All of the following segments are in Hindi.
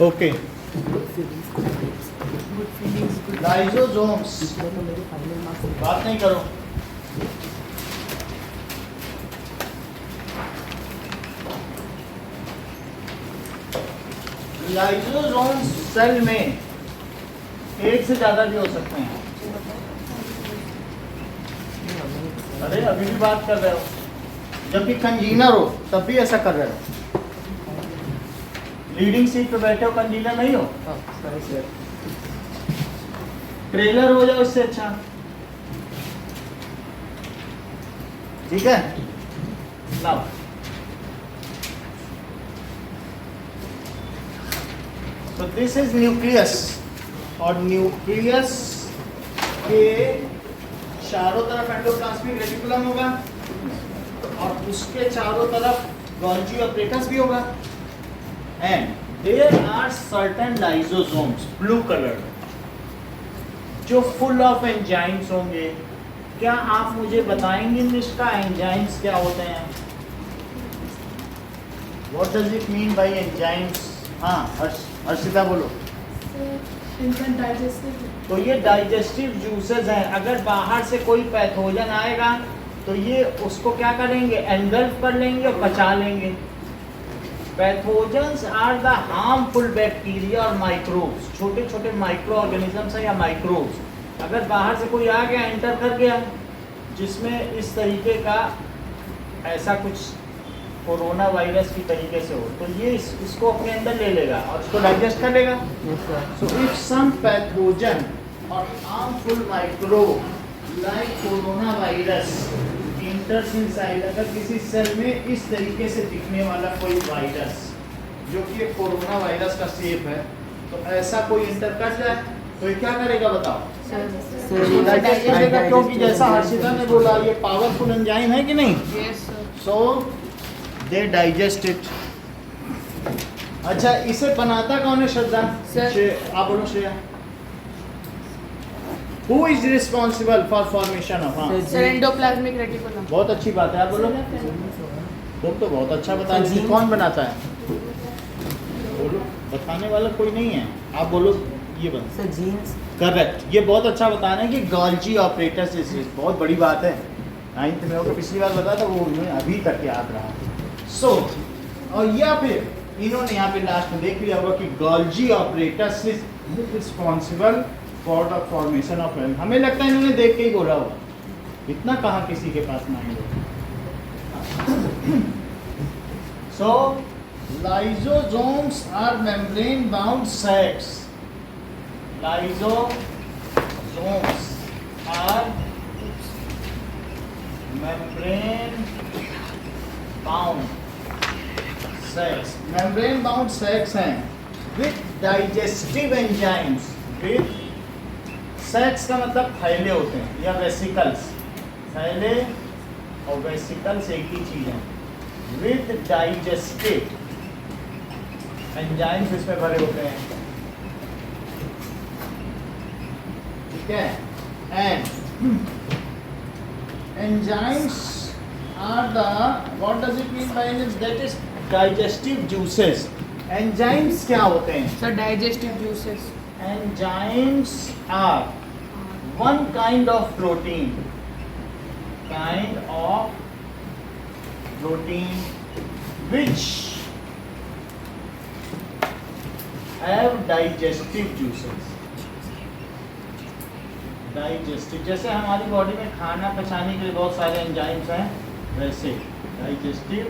ओके, लाइसोसोम्स, बात नहीं करो। लाइसोसोम्स सेल में एक से ज्यादा भी हो सकते हैं। अरे अभी भी बात कर रहे हो, जब भी कंजीनर हो तब भी ऐसा कर रहे हो। लीडिंग सीट पे बैठे हो, कंजीनर नहीं हो, ट्रेलर हो जाओ, इससे अच्छा। ठीक है, नाउ तो दिस इज न्यूक्लियस, और न्यूक्लियस के चारों तरफ एंडोप्लाज्मिक रेटिकुलम होगा, और उसके चारों तरफ गोल्गी ऑपरेटस भी होगा। And there are certain lysosomes, blue colour, जो फुल ऑफ एंजाइम्स होंगे। क्या आप मुझे बताएंगे इसका एंजाइम्स क्या होते हैं? What does it mean by enzymes? हाँ हर्षिता बोलो। तो ये डाइजेस्टिव जूसेस हैं। अगर बाहर से कोई पैथोजन आएगा तो ये उसको क्या करेंगे, एनगल्फ कर लेंगे और पचा लेंगे। Pathogens are the harmful bacteria और माइक्रोब्स, छोटे छोटे माइक्रो ऑर्गेनिजम्स हैं या माइक्रोब्स। अगर बाहर से कोई आ गया, एंटर कर गया, जिसमें इस तरीके का ऐसा कुछ कोरोना वायरस की तरीके से हो, तो ये इसको अपने अंदर ले लेगा और इसको डाइजेस्ट कर लेगा। सो इफ सम पैथोजन और harmful microbe like corona virus इंटर्स inside, अगर किसी सेल में इस तरीके से दिखने वाला कोई वायरस जो कि एक कोरोना वायरस का शेप है, तो ऐसा कोई इंटर कर जाए तो ये क्या करेगा बताओ? डाइजेस्ट करेगा, क्योंकि जैसा हर्षिता ने बोला ये पावरफुल एंजाइम है कि नहीं? सो दे डाइजेस्ट इट। अच्छा, इसे बनाता कौन है श्रद्धा? आप बोलो Shreya. Who is responsible for formation of? Sir endoplasmic reticulum. बहुत अच्छी बात है, आप बोलो। तुम तो बहुत अच्छा बता रहे, कौन बनाता है? बोलो, बताने वाला कोई नहीं है, आप बोलो। ये बन सर जीन्स। करेक्ट, ये बहुत अच्छा बता रहे हैं कि गोल्गी ऑपरेटस, बहुत बड़ी बात है। 9th में होगा, पिछली बार बताया था वो, उन्हें अभी तक याद रहा। सो और या फिर इन्होंने यहाँ पे लास्ट में देख लिया होगा कि Golgi apparatus is responsible for the formation of L. हमें लगता है इन्होंने देख के ही बोला होगा, इतना कहाँ किसी के पास माइंड हो। So lysosomes are membrane bound sacs. Lysosomes are membrane bound sacs. Membrane bound sacs हैं with digestive enzymes. With sacs का मतलब थैले होते हैं या वेसिकल्स। थैले और वेसिकल्स एक ही चीज है। With digestive enzymes इसमें भरे होते हैं। And enzymes are the, what does it mean by enzymes? That is digestive juices. Enzymes क्या होते हैं? Sir digestive juices. Enzymes are one kind of protein, which have digestive juices. Digestive, जैसे हमारी बॉडी में खाना पचाने के लिए बहुत सारे एंजाइम्स हैं, वैसे डाइजेस्टिव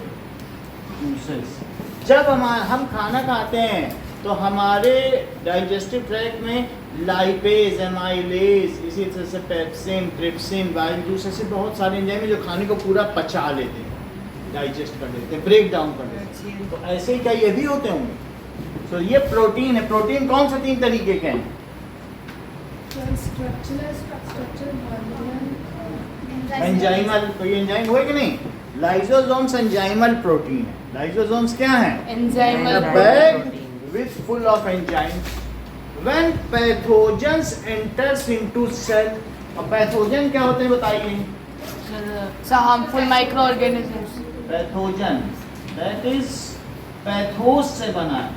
जूसेस। जब हम खाना खाते हैं तो हमारे डाइजेस्टिव ट्रैक्ट में लाइपेज, एमाइलेज, इसी तरह से पेप्सिन, ट्रिप्सिन, बाइल जूस, ऐसे बहुत सारे एंजाइम हैं जो खाने को पूरा पचा लेते हैं, डाइजेस्ट कर लेते हैं, ब्रेक डाउन कर लेते हैं। तो ऐसे ही क्या ये भी होते होंगे? तो ये प्रोटीन है। प्रोटीन कौन से 3 तरीके के हैं? एंजाइमल, तो ये एंजाइम हुए कि नहीं? लाइसोसोम्स एंजाइमल प्रोटीन है। लाइसोसोम्स क्या है? Enzymal bag with full of enzyme. When pathogens enters into cell, और पैथोजन क्या होते हैं बताइए? Sir harmful micro organisms. Pathogen that is pathos से बना है,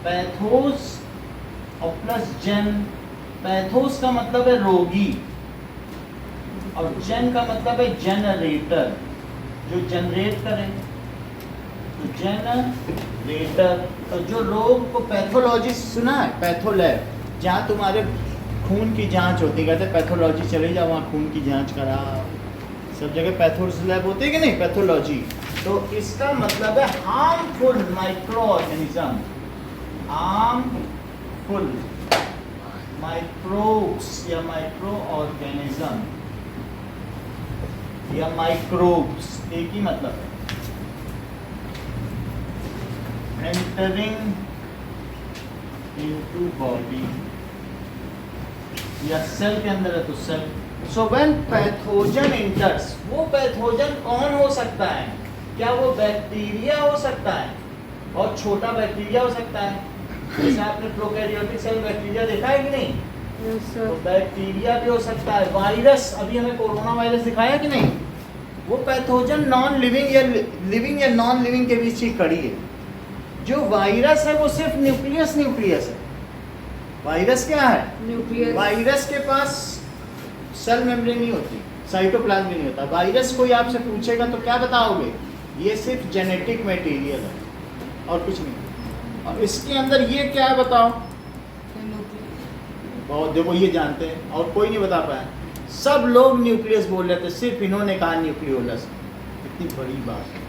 पैथोस और प्लस जेन। पैथोस का मतलब है रोगी और जेन का मतलब है जनरेटर, जो जनरेट करे। तो जनरेटर, तो जो रोग को पैथोलॉजी सुना है, पैथोलैब, जहाँ तुम्हारे खून की जांच होती है, कहते हैं पैथोलॉजी चले जाओ वहाँ खून की जांच करा, सब जगह पैथोलैब होती है कि नहीं, पैथोलॉजी। तो इसका मतलब है harmful micro organism, harmful microbes या माइक्रो ऑर्गेनिज्म या माइक्रोब्स, एक ही मतलब है। एंटरिंग इनटू बॉडी या सेल के अंदर है तो cell. So when pathogen enters, वो पैथोजन कौन हो सकता है? क्या वो बैक्टीरिया हो सकता है और छोटा बैक्टीरिया हो सकता है, जैसे आपने प्रोकैरियोटिक सेल बैक्टीरिया देखा है कि नहीं? Yes, तो sir. बैक्टीरिया भी हो सकता है। वायरस, अभी हमें कोरोना वायरस दिखाया कि नहीं? वो पैथोजन नॉन लिविंग या लिविंग या नॉन लिविंग के बीच की कड़ी है। जो वायरस है वो सिर्फ न्यूक्लियस है। वायरस क्या है? Nucleus. वायरस के पास सेल मेम्ब्रेन नहीं होती, साइटोप्लाज्म भी नहीं होता। वायरस कोई आपसे पूछेगा तो क्या बताओगे? ये सिर्फ जेनेटिक मटेरियल है और कुछ नहीं। और इसके अंदर ये क्या है बताओ? बहुत, देखो ये जानते हैं और कोई नहीं बता पाया। सब लोग न्यूक्लियस बोल रहे थे, सिर्फ इन्होंने कहा न्यूक्लियोलस। इतनी बड़ी बात है।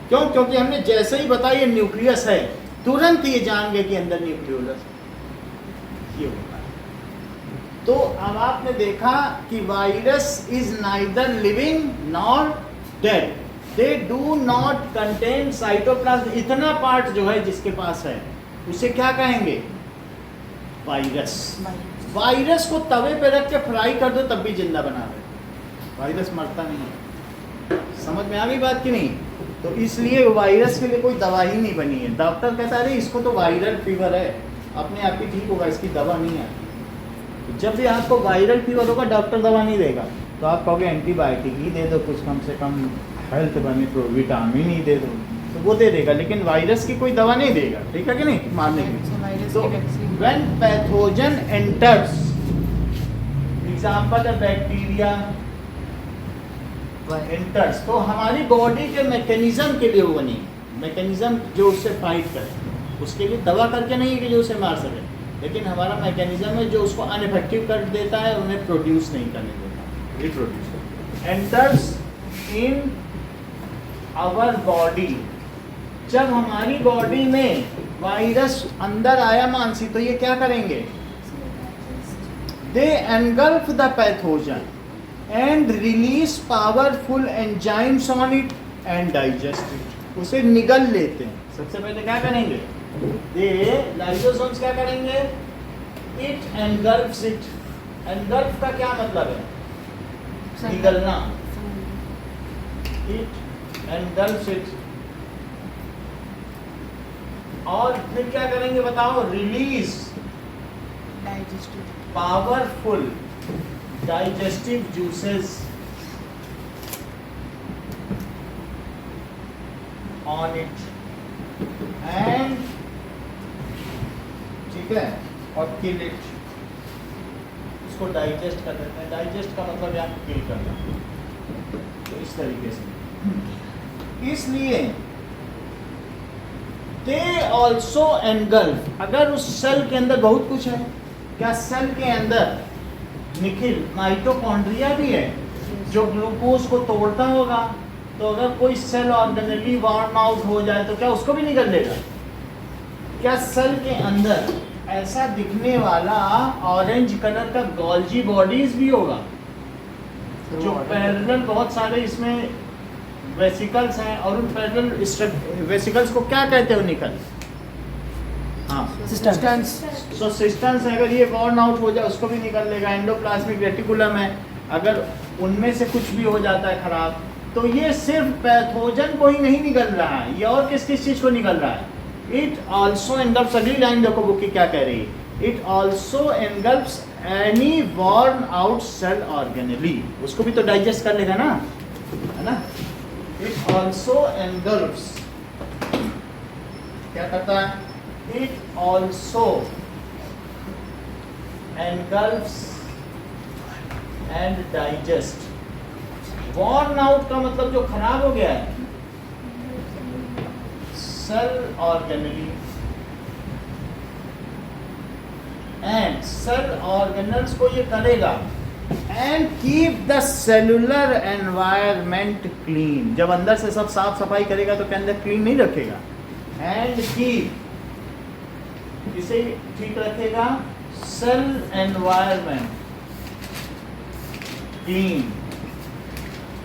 क्यों? क्योंकि हमने जैसे ही बताया ये न्यूक्लियस है, तुरंत ये जान गए कि अंदर न्यूक्लियोलस है। ये होता है। तो अब आपने देखा कि virus is neither living nor dead, they do not contain cytoplasm. इतना पार्ट जो है जिसके पास है उसे क्या कहेंगे? वायरस। वायरस को तवे पे रख के फ्राई कर दो तब भी जिंदा बना दे, वायरस मरता नहीं है। समझ में आ गई बात कि नहीं? तो इसलिए वायरस के लिए कोई दवाई नहीं बनी है। डॉक्टर कहता है इसको तो वायरल फीवर है, अपने आप ही ठीक होगा, इसकी दवा नहीं आती। तो जब भी आपको वायरल फीवर होगा डॉक्टर दवा नहीं देगा, तो आप कहोगे एंटीबायोटिक ही दे दो, कुछ कम से कम हेल्थ बने, तो विटामिन ही दे दो, तो वो दे देगा, लेकिन वायरस की कोई दवा नहीं देगा। ठीक है कि नहीं? मारने के लिए। तो व्हेन पैथोजन एंटर्स, एग्जांपल है बैक्टीरिया एंटर्स, तो हमारी बॉडी के मैकेनिज्म के लिए वो बनी, मैकेनिज्म जो उससे फाइट करे, उसके लिए दवा करके नहीं है कि जो उसे मार सके, लेकिन हमारा मैकेनिज्म है जो उसको अनइफेक्टिव कर देता है, उन्हें प्रोड्यूस नहीं करने देता, reproduce. Enters in our body, जब हमारी बॉडी में वायरस अंदर आया मानसी, तो ये क्या करेंगे? They engulf the pathogen and release powerful enzymes on it and digest it. उसे निगल लेते हैं। सबसे पहले क्या करेंगे? दे लाइसोसोम्स क्या करेंगे? It engulfs it. एनगल्फ का क्या मतलब है? निगलना। It engulfs it. और फिर क्या करेंगे बताओ? Release powerful digestive juices on it and, ठीक है, और किल इट। इसको डाइजेस्ट कर देते हैं। डाइजेस्ट का मतलब यहाँ किल करना, तो इस तरीके से। इसलिए दे ऑल्सो एनगल्फ, अगर उस सेल के अंदर बहुत कुछ है, क्या सेल के अंदर निखिल माइटोकॉन्ड्रिया भी है जो ग्लूकोज को तोड़ता होगा, तो अगर कोई सेल ऑर्गेनली वार्म आउट हो जाए तो क्या उसको भी निकल देगा? क्या सेल के अंदर ऐसा दिखने वाला ऑरेंज कलर का गोल्जी बॉडीज भी होगा, जो पैरेलल बहुत सारे इसमें वेसिकल्स हैं, और उन पैरेलल वेसिकल्स को क्या कहते हो निकल? हाँ, सिस्टम्स। सो सिस्टम्स है, अगर ये वॉर्न आउट हो जाए उसको भी निकल लेगा। एंडोप्लाज्मिक रेटिकुलम है, अगर उनमें से कुछ भी हो जाता है खराब, तो ये सिर्फ पैथोजन को ही नहीं निकल रहा है, ये और किस किस चीज को निकल रहा है? इट ऑल्सो एनगल्फ्स, अगली लाइन देखो बुक की क्या कह रही है, it also engulfs any worn out cell organelle, उसको भी तो डाइजेस्ट कर लेगा ना, है ना? इट ऑल्सो एनगल्फ्स, क्या करता है? It also engulfs and digest. Worn out का मतलब जो खराब हो गया है, cell organelle and cell organelles को ये करेगा and keep the cellular environment clean. जब अंदर से सब साफ सफाई करेगा तो क्या अंदर क्लीन नहीं रखेगा? एंड कीप, इसे ठीक रखेगा, सेल एनवायरमेंट क्लीन।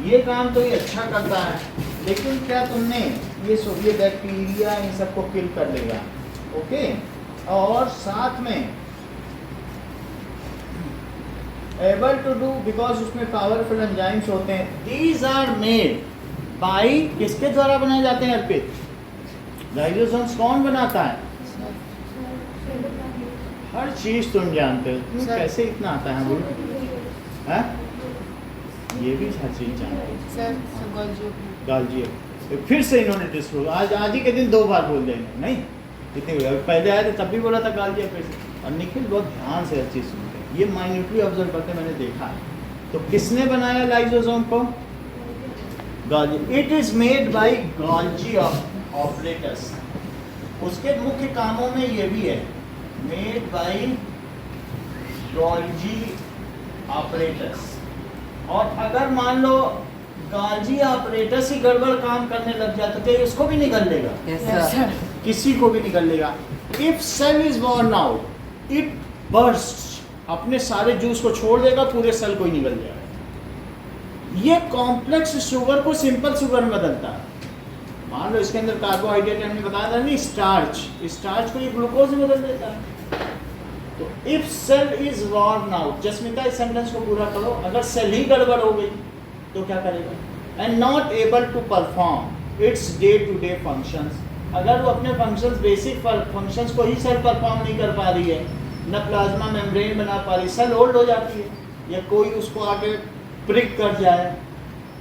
ये काम तो ये अच्छा करता है, लेकिन क्या तुमने ये बैक्टीरिया इन सबको किल कर लेगा, ओके। और साथ में एबल टू डू, बिकॉज उसमें पावरफुल एंजाइम्स होते हैं। दीज आर मेड बाई, किसके द्वारा बनाए जाते हैं अर्पित? लाइसोसोम्स कौन बनाता है? हर चीज तुम जानते हो, तुम कैसे इतना आता है बोलो? हैं? ये भी हर चीज जानते हो सर। गालजी, फिर से इन्होंने डिस्प्रूव, आज ही के दिन 2 बार बोल देंगे, नहीं इतने पहले आए थे तब भी बोला था गालजी, फिर से। और निखिल बहुत ध्यान से हर चीज सुनते हैं, ये माइन्यूटली ऑब्जर्व करते, मैंने देखा है। तो किसने बनाया लाइसोसोम को? Golgi. It is made by Golgi apparatus. उसके मुख्य कामों में ये भी है, मेड बाय गालजी ऑपरेटस। और अगर मान लो गालजी ऑपरेटस ही गड़बड़ काम करने लग जाए तो क्या उसको भी निकल लेगा? Yes, sir. किसी को भी निकल लेगा। If cell is worn out, it burst, अपने सारे जूस को छोड़ देगा, पूरे सेल को ही निकल जाएगा। ये कॉम्प्लेक्स शुगर को सिंपल शुगर में बदलता है। मान लो इसके अंदर कार्बोहाइड्रेट, हमने बताया था नहीं, स्टार्च को ये ग्लूकोज में बदल देता है। तो if cell is worn out, Jasmita इस सेंटेंस को पूरा करो, अगर सेल ही गड़बड़ हो गई तो क्या करेगा? And not able to perform its day to day functions. अगर वो अपने फंक्शंस, बेसिक फंक्शंस को ही सेल परफॉर्म नहीं कर पा रही है, न प्लाज्मा मेम्ब्रेन बना पा रही, सेल ओल्ड हो जाती है, या कोई उसको आके प्रिक कर जाए,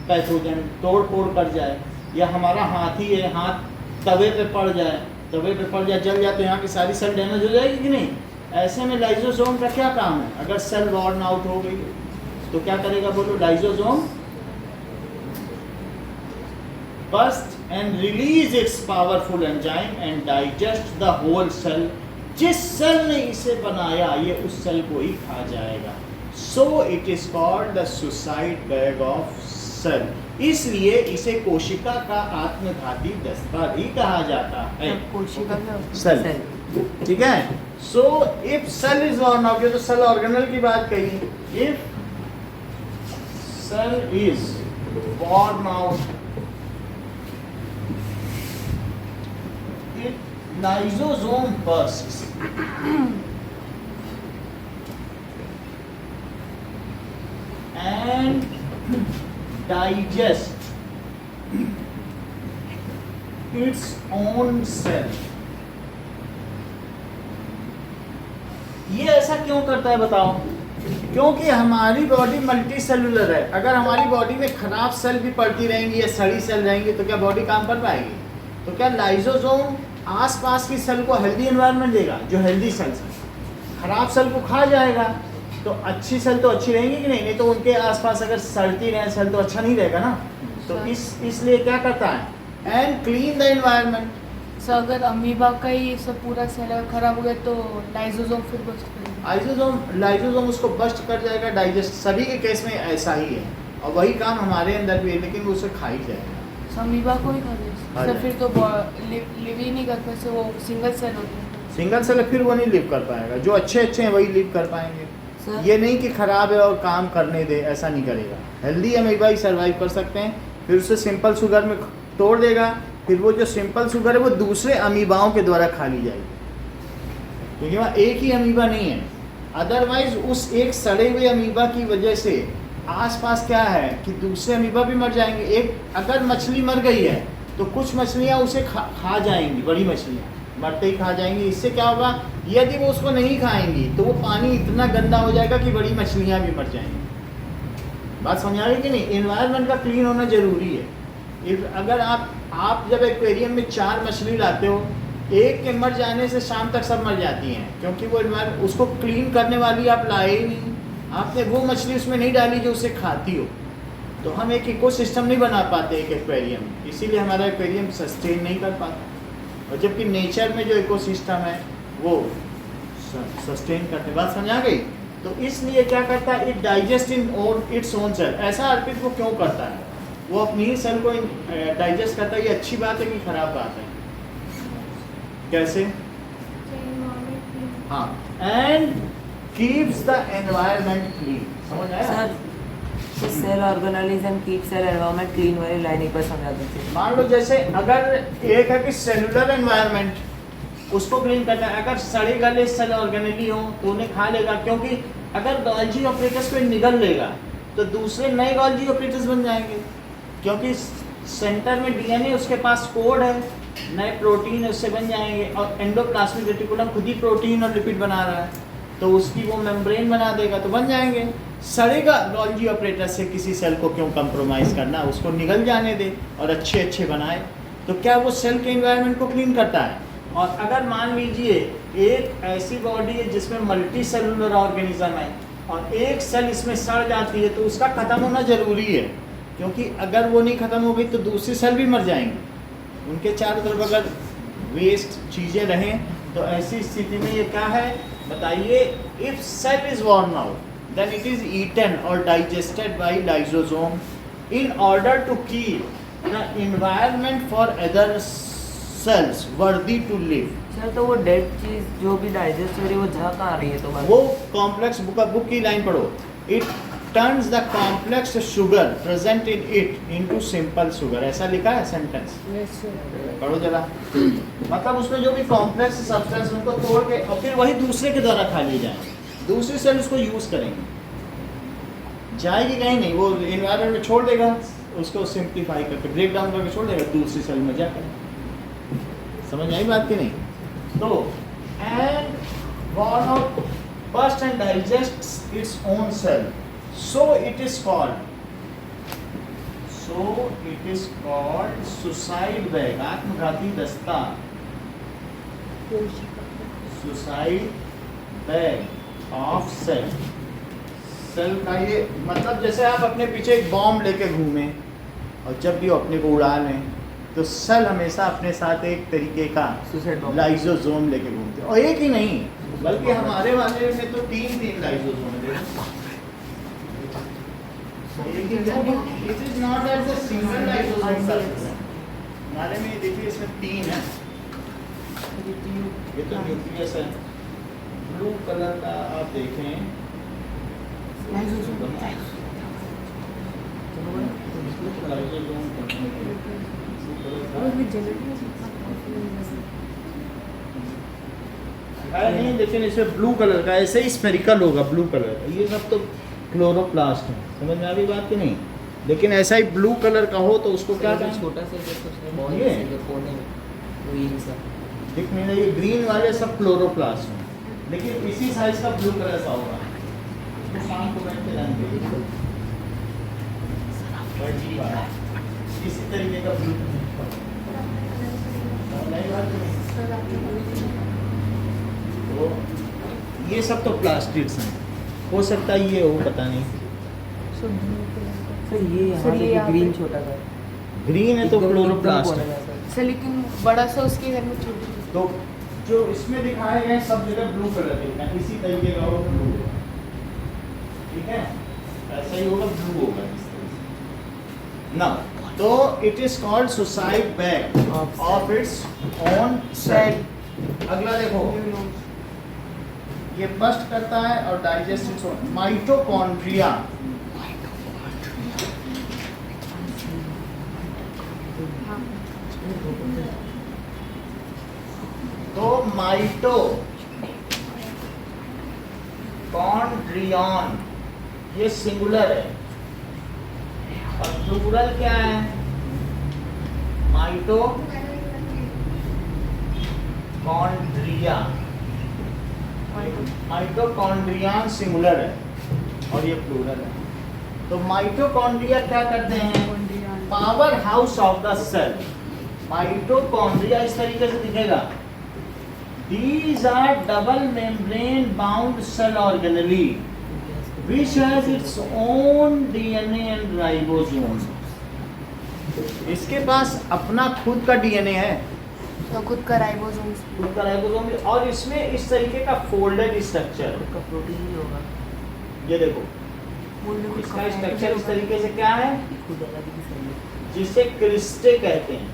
पैथोजन तोड़ फोड़ कर जाए, या हमारा हाथ ही है, हाथ तवे पे पड़ जाए, जल जाए तो यहाँ की सारी सेल डैमेज हो जाएगी कि नहीं? ऐसे में लाइसोसोम का क्या काम है? अगर सेल वॉर्न आउट हो गई तो क्या करेगा बोलो? Lysosome bust and release its powerful enzyme and digest the whole cell. जिस सेल ने इसे बनाया ये उस सेल को ही खा जाएगा। So it is called the suicide bag of cell. इसलिए इसे कोशिका का आत्मघाती दस्ता भी कहा जाता है। कोशिका सेल, ठीक है। So if cell is worn out, ये तो सेल ऑर्गेनल की बात कही। If cell is worn out, it lysosome bursts and digest its own cell। ये ऐसा क्यों करता है बताओ? क्योंकि हमारी बॉडी मल्टी सेलुलर है। अगर हमारी बॉडी में खराब सेल भी पड़ती रहेंगी या सड़ी सेल रहेंगी तो क्या बॉडी काम कर पाएगी? तो क्या लाइसोसोम आसपास की सेल को हेल्दी एनवायरनमेंट देगा, जो हेल्दी सेल्स है, खराब सेल को खा जाएगा, तो अच्छी सेल तो अच्छी रहेंगी कि नहीं? नहीं तो उनके आसपास अगर सड़ती रहे सेल तो अच्छा नहीं रहेगा ना। तो इसलिए क्या करता है? And clean the environment. Sir अगर अमीबा का ही सब पूरा सेल खराब हो गया तो लाइसोसोम फिर बस्ट करेगा? लाइसोसोम उसको बस्ट कर जाएगा, डाइजेस्ट। सभी के केस में ऐसा ही है, और वही काम हमारे अंदर भी है, लेकिन वो उसे खा ही जाएगा। सर अमीबा को ही खा जाएगा सर, फिर तो लिव ही नहीं कर पाते, वो सिंगल सेल होते हैं। सिंगल सेल फिर वो नहीं लिव कर पाएगा। जो अच्छे हैं वही लिव कर पाएंगे। ये नहीं कि खराब है और काम करने दे, ऐसा नहीं करेगा। हेल्दी अमीबा ही सर्वाइव कर सकते हैं, फिर उसे सिंपल शुगर में तोड़ देगा, फिर वो जो सिंपल शुगर है वो दूसरे अमीबाओं के द्वारा खा ली जाएगी, क्योंकि वहाँ एक ही अमीबा नहीं है। अदरवाइज उस एक सड़े हुए अमीबा की वजह से आसपास क्या है कि दूसरे अमीबा भी मर जाएंगे। एक अगर मछली मर गई है तो कुछ मछलियाँ उसे खा जाएंगी, बड़ी मछलियाँ मरते ही खा जाएंगी। इससे क्या होगा? यदि वो उसको नहीं खाएंगी तो वो पानी इतना गंदा हो जाएगा कि बड़ी मछलियाँ भी मर जाएंगी। बात समझ आ रही कि नहीं? एनवायरनमेंट का क्लीन होना जरूरी है। अगर आप जब एक्वेरियम में 4 मछली लाते हो एक के मर जाने से शाम तक सब मर जाती हैं, क्योंकि वो environment उसको क्लीन करने वाली आप लाए ही नहीं, आपने वो मछली उसमें नहीं डाली जो उसे खाती हो। तो हम एक इकोसिस्टम नहीं बना पाते एक एक्वेरियम, इसीलिए हमारा एक्वेरियम सस्टेन नहीं कर पाता। और जबकि नेचर में जो इकोसिस्टम है वो सस्टेन करते, बात समझ आ गई। तो इसलिए क्या करता है, it digest in its own cell. ऐसा अर्पित वो क्यों करता है, वो अपनी ही सेल को डाइजेस्ट करता है। ये अच्छी बात है कि खराब बात है? कैसे? हाँ, and keeps the environment clean. समझ आया sir? Cell organise and keep cell environment clean वाली लाइन एक बार समझा दीजिए। मान लो जैसे अगर एक है कि सेलुलर एनवायरनमेंट, उसको क्लीन करना है। अगर सड़े गले सेल ऑर्गेनेली हो तो उन्हें खा लेगा, क्योंकि अगर गॉल्जी ऑपरेटर्स को निगल लेगा तो दूसरे नए गॉल्जी ऑपरेटर्स बन जाएंगे, क्योंकि सेंटर में डीएनए उसके पास कोड है, नए प्रोटीन उससे बन जाएंगे। और एंडोप्लाज्मिक रेटिकुलम खुद ही प्रोटीन और लिपिड बना रहा है, तो उसकी वो मेम्ब्रेन बना देगा तो बन जाएंगे। सड़ेगा गॉल्जी ऑपरेटर से किसी सेल को क्यों कंप्रोमाइज़ करना, उसको निगल जाने दे और अच्छे अच्छे बनाए। तो क्या वो सेल के एनवायरनमेंट को क्लीन करता है। और अगर मान लीजिए एक ऐसी बॉडी है जिसमें मल्टी सेलुलर ऑर्गेनिज्म है और एक सेल इसमें सड़ जाती है, तो उसका ख़त्म होना ज़रूरी है, क्योंकि अगर वो नहीं ख़त्म हो गई तो दूसरी सेल भी मर जाएंगी। उनके चारों तरफ अगर वेस्ट चीज़ें रहें तो ऐसी स्थिति में ये क्या है बताइए, if cell is worn out then it is eaten और digested by lysosome in order to keep the environment for other cells worthy to live. Sir तो वो डेड चीज जो भी डाइजेस्ट हो रही है वो जा कहाँ रही है? तो बात वो कॉम्प्लेक्स बुक की लाइन पढ़ो, it turns the complex sugar present in it into simple sugar. ऐसा लिखा है सेंटेंस, पढ़ो जरा। मतलब उसमें जो भी कॉम्प्लेक्स सब्सटेंस उनको तोड़ के और फिर वही दूसरे के द्वारा खा लिए जाए, दूसरी सेल उसको यूज करेंगे, जाएगी कहीं नहीं, वो एनवायरनमेंट में छोड़ देगा, उसको सिंप्लीफाई करके ब्रेक डाउन करके छोड़ देगा, दूसरी सेल में जाकर। समझ आई बात की नहीं? तो and born out burst and digests its own cell, so it is called suicide bag, आत्मघाती दस्ता, suicide bag of cell। Cell का ये मतलब जैसे आप अपने पीछे एक बॉम्ब लेके घूमें और जब भी अपने को उड़ा लें तो सेल हमेशा अपने साथ एक तरीके का लाइसोसोम लेके घूमते हैं। और एक ही नहीं बल्कि हमारे वाले में तो तीन लाइसोसोम है। It is not as a single lysosome, हमारे में देखिए इसमें तीन है। ये तो न्यूक्लियस है, ब्लू कलर का आप देखें नहीं, लेकिन इसमें ब्लू कलर का ऐसे ही स्फेरिकल होगा, ब्लू कलर का। ये सब तो क्लोरोप्लास्ट है, समझ में आ रही बात की नहीं? लेकिन ऐसा ही ब्लू कलर का हो तो उसको क्या कहें? छोटा सा दिख नहीं रहा, ये ग्रीन वाले सब क्लोरोप्लास्ट हैं, लेकिन इसी साइज का ब्लू कलर का होगा। तो शाम को बैठ के जाएंगे इसी तरीके का ब्लू। तो ये सब तो प्लास्टिक्स हैं, हो सकता है ये हो, पता नहीं। सर ये यहाँ पे ग्रीन छोटा सा ग्रीन है तो क्लोरोप्लास्ट है। सर लेकिन बड़ा सा उसके घर में छोटी। तो जो इसमें दिखाए गए सब जगह ब्लू कलर के हैं, इसी तरीके का होगा ब्लू, ठीक है? ऐसा ही होगा, ब्लू होगा इस तरह से ना। तो it is called suicide bag of its own cell. अगला देखो, ये बस्ट करता है और डाइजेस्ट इट्स ओन माइटोकॉन्ड्रिया। तो माइटोकॉन्ड्रियन ये सिंगुलर है और प्लूरल क्या है? माइटोकॉन्ड्रिया। माइटोकॉन्ड्रियन सिंगुलर है और ये प्लूरल है। तो माइटोकॉन्ड्रिया क्या करते हैं? Power house of the cell. Mitochondria इस तरीके से दिखेगा, These are double membrane bound cell organelle which has its own DNA and ribosome. इसके पास अपना खुद का डीएनए है, तो खुद का राइबोसोम खुद का राइबोसोम, और इसमें इस तरीके का फोल्डेड स्ट्रक्चर। का प्रोटीन ही होगा। ये देखो इसका स्ट्रक्चर इस तरीके से क्या है, खुद अलग ही सही है। जिसे क्रिस्टे कहते हैं।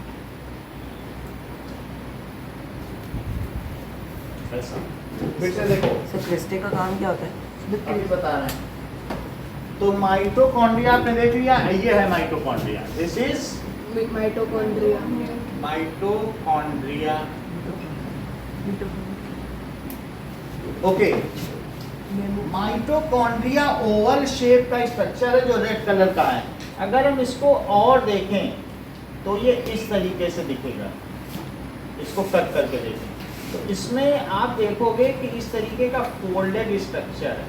ऐसा फिर से देखो, सर क्रिस्टे का काम क्या होता है? अभी बता रहे हैं। तो माइटोकॉन्ड्रिया आपने देख लिया, ये है mitochondria. This is mitochondria. Mitochondria. Okay, mitochondria Oval shape का स्ट्रक्चर है जो रेड कलर का है। अगर हम इसको और देखें तो ये इस तरीके से दिखेगा, इसको कट करके देखें तो इसमें आप देखोगे कि इस तरीके का फोल्डेड स्ट्रक्चर है,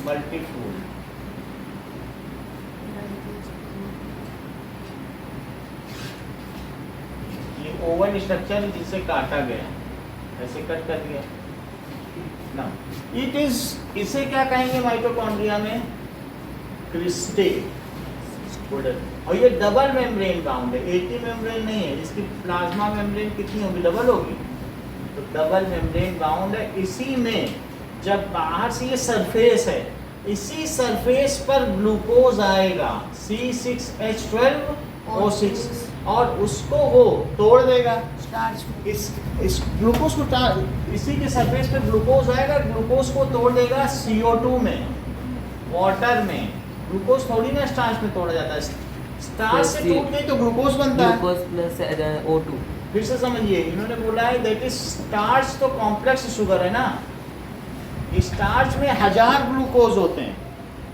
मल्टीफोल्ड। ये ओवल स्ट्रक्चर जिसे काटा गया, ऐसे कट कर दिया ना। इट इज, इसे क्या कहेंगे माइटोकॉन्ड्रिया में? क्रिस्टे। और ये डबल मेम्ब्रेन बाउंड है, 80 मेम्ब्रेन नहीं है। इसकी प्लाज्मा मेम्ब्रेन कितनी होगी? डबल होगी। तो डबल मेम्ब्रेन बाउंड है। इसी में जब बाहर से ये सरफेस है, इसी सरफेस पर ग्लूकोज आएगा C6H12O6 और उसको वो तोड़ देगा। स्टार्च इस ग्लूकोज को इसी के सरफेस पे ग्लूकोज आएगा, ग्लूकोज को तोड़ देगा CO2 में, वाटर में। ग्लूकोज थोड़ी ना स्टार्च में तोड़ा जाता है, स्टार्च से टूट गई तो ग्लूकोज बनता है। Glucose plus O2। फिर से समझिए, इन्होंने बोला है दैट इज स्टार्च तो कॉम्प्लेक्स शुगर है ना, स्टार्च में 1000 ग्लूकोज होते हैं,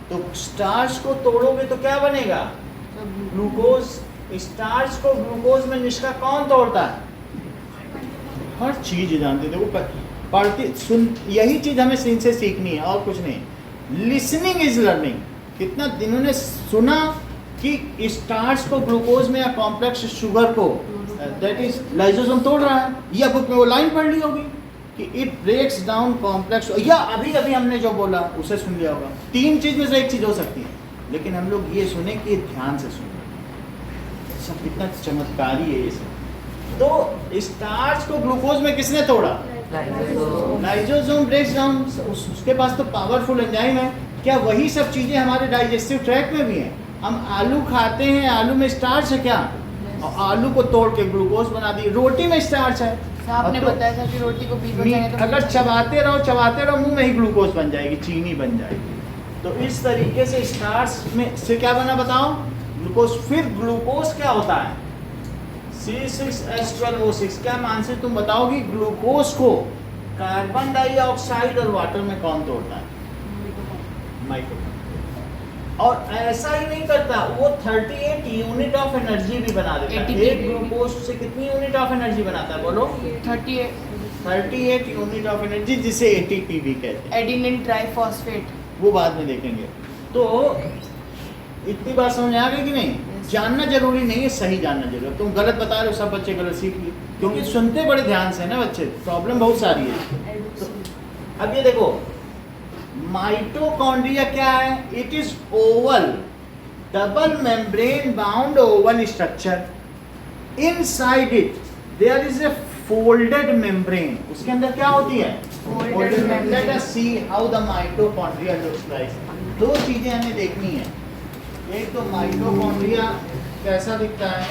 तो स्टार्च को तोड़ोगे तो क्या बनेगा? ग्लूकोज। स्टार्च को ग्लूकोज में निष्का कौन तोड़ता है? हर चीज जानते थे वो, पढ़ती सुन, यही चीज हमें इनसे सीखनी है और कुछ नहीं। Listening is learning. कितना इन्होंने सुना कि स्टार्च को ग्लूकोज में या कॉम्प्लेक्स शुगर को दैट इज लाइसोसोम तोड़ रहा है। या बुक में वो लाइन पढ़ ली होगी कि इट ब्रेक्स डाउन कॉम्प्लेक्स, या अभी अभी हमने जो बोला उसे सुन लिया होगा। 3 चीज में से एक चीज हो सकती है, लेकिन हम लोग ये सुने कि ध्यान से सुने। सब कितना चमत्कारी है ये सब। तो स्टार्च को ग्लूकोज में किसने तोड़ा? Lysosome breaks down. उसके पास तो पावरफुल एंजाइम है। क्या वही सब चीजें हमारे डाइजेस्टिव ट्रैक्ट में भी हैं? हम आलू खाते हैं, आलू में स्टार्च है क्या? और आलू को तोड़ के ग्लूकोज बना दी। रोटी में स्टार्च है, आपने तो बताया था कि रोटी को बीच में अगर चबाते रहो मुंह में ही ग्लूकोज बन जाएगी, चीनी बन जाएगी। तो इस तरीके से स्टार्च में से क्या बना बताओ? ग्लूकोज। फिर ग्लूकोज क्या होता है? C6H12O6। क्या मानसी तुम बताओगी ग्लूकोज को कार्बन डाइऑक्साइड और वाटर में कौन तोड़ता है? माइटोकॉन्ड्रिया। और ऐसा ही नहीं करता, वो 38 यूनिट ऑफ एनर्जी भी बना देता है। एक ग्लूकोज से कितनी यूनिट ऑफ एनर्जी बनाता है बोलो? 38 यूनिट ऑफ एनर्जी, जिसे ATP भी कहते हैं। एडिनिन ट्राइफॉस्फेट, वो बाद में देखेंगे। तो इतनी बात समझ आ गई कि नहीं? जानना जरूरी नहीं है, सही जानना जरूरी है। तुम गलत बता रहे हो, सब बच्चे गलत सीख लिए, क्योंकि सुनते बड़े ध्यान से ना बच्चे। प्रॉब्लम बहुत सारी है। तो अब ये देखो, माइटोकॉन्ड्रिया क्या है? It is oval, double membrane bound oval structure. Inside it there is a folded membrane. उसके अंदर क्या होती है? Folded membrane. Let us see how the mitochondria looks like. 2 चीजें हमें देखनी है। एक तो माइटोकॉन्ड्रिया कैसा दिखता है,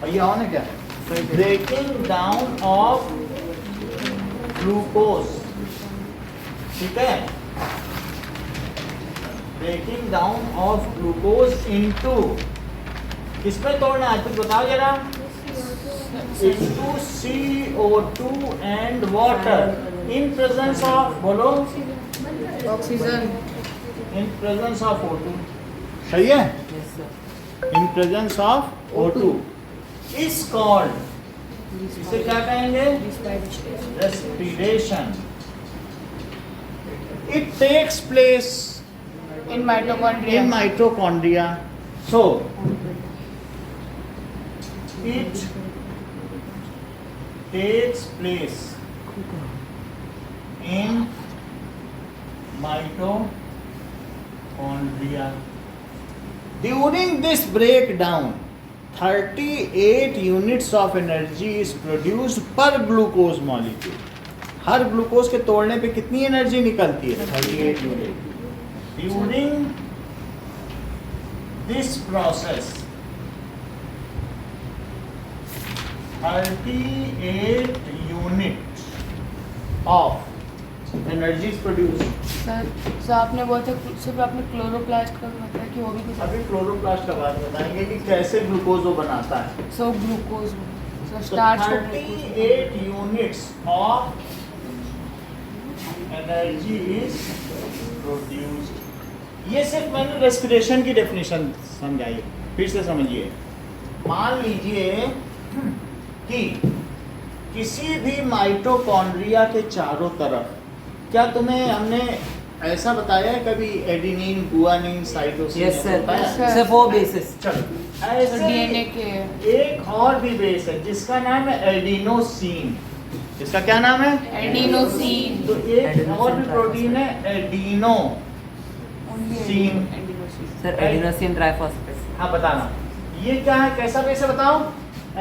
ये ऑन है क्या? ब्रेकिंग डाउन ऑफ ग्लूकोज, ठीक है? Breaking down of glucose into, किसमें तोड़ना है कुछ बताओ जरा? Into CO2 and water. In presence of, बोलो, oxygen in presence of O2, सही है, Yes, sir. In presence of O2 is called, इसे क्या कहेंगे, respiration. It takes place in mitochondria. in mitochondria. So it takes place in mitochondria. During this breakdown, 38 units of energy is produced per glucose molecule. Her glucose के तोड़ने पे कितनी एनर्जी निकलती है, 38 unit. During this process, 38 units of energy is produced. Sir आपने बोला था सिर्फ आपने क्लोरोप्लास्ट का बताया कि वो भी कुछ अभी क्लोरोप्लास्ट का बात बताएंगे कि कैसे ग्लूकोज वो बनाता है. So glucose so So starch 38 units of energy is produced. ये सिर्फ मैंने रेस्पिरेशन की डेफिनेशन समझाई, फिर से समझिए. मान लीजिए कि किसी भी माइटोकॉन्ड्रिया के चारों तरफ, क्या तुम्हें हमने ऐसा बताया है कभी adenine, guanine, cytosine? Yes, sir. Yes, sir. Sir, 4 bases. चलो, ऐसे डीएनए के एक और भी बेस है जिसका नाम है एडिनोसिन. इसका क्या नाम है? एडिनोसिन. तो एक और भी प्रोटीन है adenosine. Sir, adenosine triphosphate. हाँ बताना, ये क्या है, कैसा बेस है बताओ?